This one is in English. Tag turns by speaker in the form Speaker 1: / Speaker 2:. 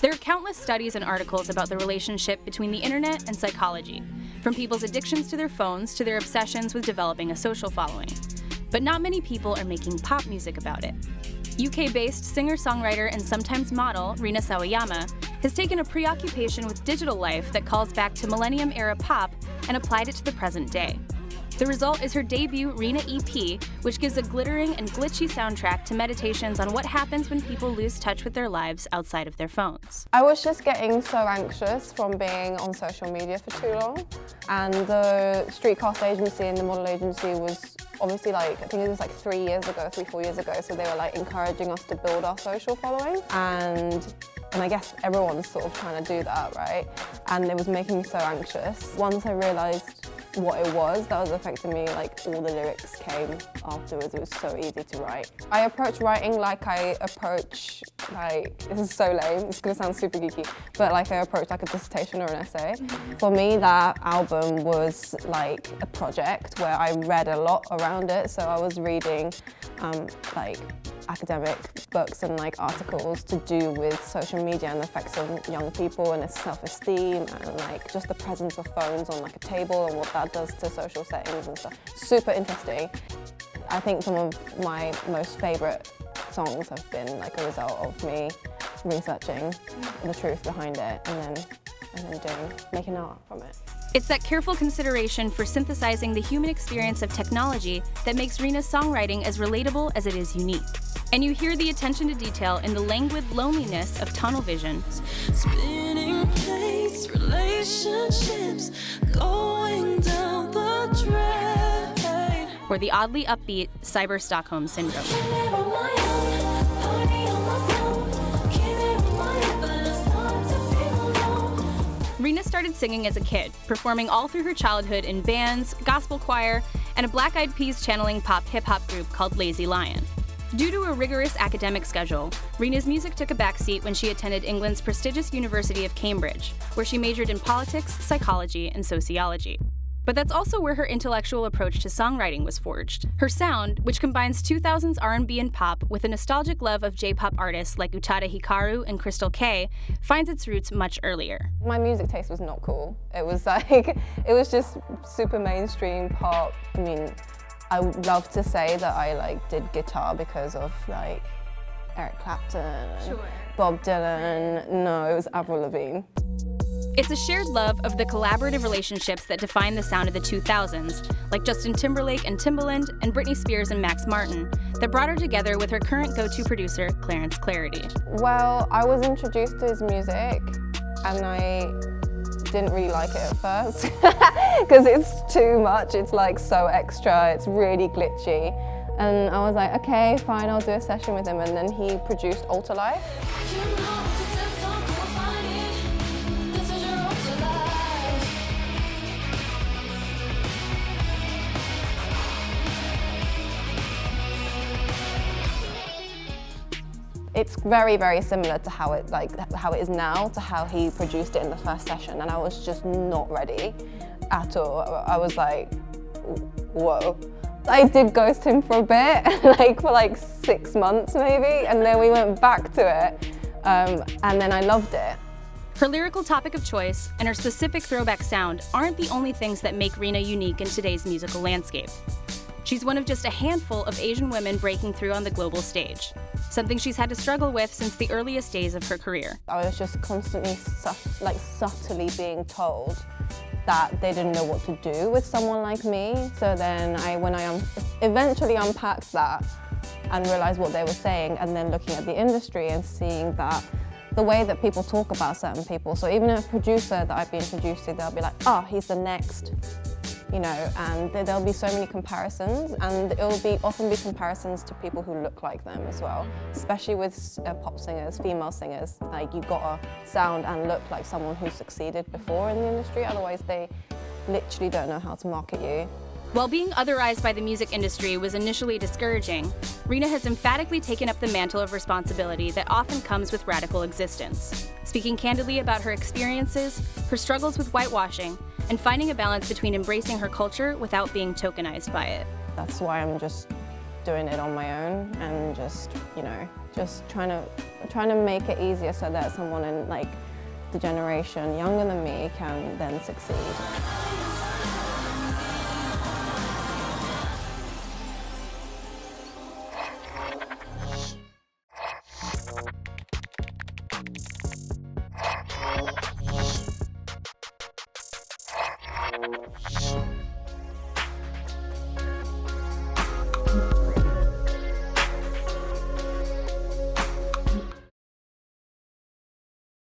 Speaker 1: There are countless studies and articles about the relationship between the internet and psychology, from people's addictions to their phones to their obsessions with developing a social following. But not many people are making pop music about it. UK-based singer-songwriter and sometimes model Rina Sawayama has taken a preoccupation with digital life that calls back to millennium-era pop and applied it to the present day. The result is her debut Rina EP, which gives a glittering and glitchy soundtrack to meditations on what happens when people lose touch with their lives outside of their phones.
Speaker 2: I was just getting so anxious from being on social media for too long. And the streetcast agency and the model agency was obviously I think it was 3 years ago, 3-4 years ago, so they were encouraging us to build our social following. And I guess everyone's sort of trying to do that, right? And it was making me so anxious. Once I realized what it was that was affecting me, all the lyrics came afterwards. It was so easy to write. I approach writing like I approach, this is so lame, it's gonna sound super geeky, but I approach a dissertation or an essay. For me, that album was a project where I read a lot around it, so I was reading academic books and articles to do with social media and the effects on young people and its self-esteem and just the presence of phones on a table and what that does to social settings and stuff. Super interesting. I think some of my most favourite songs have been a result of me researching the truth behind it and then making art from it.
Speaker 1: It's that careful consideration for synthesizing the human experience of technology that makes Rina's songwriting as relatable as it is unique. And you hear the attention to detail in the languid loneliness of tunnel vision.
Speaker 3: Spinning plates, relationships, going down the drain.
Speaker 1: Or the oddly upbeat Cyber Stockholm Syndrome. Rina started singing as a kid, performing all through her childhood in bands, gospel choir, and a Black Eyed Peas channeling pop hip-hop group called Lazy Lion. Due to a rigorous academic schedule, Rina's music took a backseat when she attended England's prestigious University of Cambridge, where she majored in politics, psychology, and sociology. But that's also where her intellectual approach to songwriting was forged. Her sound, which combines 2000s R&B and pop with a nostalgic love of J-pop artists like Utada Hikaru and Crystal K, finds its roots much earlier.
Speaker 2: My music taste was not cool. It was it was just super mainstream pop. I mean, I would love to say that I did guitar because of Eric Clapton, Bob Dylan. No, it was Avril Lavigne.
Speaker 1: It's a shared love of the collaborative relationships that define the sound of the 2000s, like Justin Timberlake and Timbaland and Britney Spears and Max Martin, that brought her together with her current go-to producer, Clarence Clarity.
Speaker 2: Well, I was introduced to his music and I didn't really like it at first because it's too much. It's so extra, it's really glitchy. And I was like, okay, fine, I'll do a session with him. And then he produced Alter Life. It's very, very similar to how it is now, to how he produced it in the first session, and I was just not ready at all. I was like, whoa. I did ghost him for a bit, for 6 months maybe, and then we went back to it, and then I loved it.
Speaker 1: Her lyrical topic of choice and her specific throwback sound aren't the only things that make Rina unique in today's musical landscape. She's one of just a handful of Asian women breaking through on the global stage, something she's had to struggle with since the earliest days of her career.
Speaker 2: I was just constantly subtly being told that they didn't know what to do with someone like me. So then when I eventually unpacked that and realized what they were saying, and then looking at the industry and seeing that the way that people talk about certain people, so even a producer that I've been introduced to, they'll be like, oh, he's the next. And there'll be so many comparisons, and it'll often be comparisons to people who look like them as well, especially with pop singers, female singers. You've got to sound and look like someone who succeeded before in the industry, otherwise they literally don't know how to market you.
Speaker 1: While being otherized by the music industry was initially discouraging, Rina has emphatically taken up the mantle of responsibility that often comes with radical existence, speaking candidly about her experiences, her struggles with whitewashing, and finding a balance between embracing her culture without being tokenized by it.
Speaker 2: That's why I'm just doing it on my own and just, you know, just trying to make it easier so that someone in like the generation younger than me can then succeed.
Speaker 3: Shh.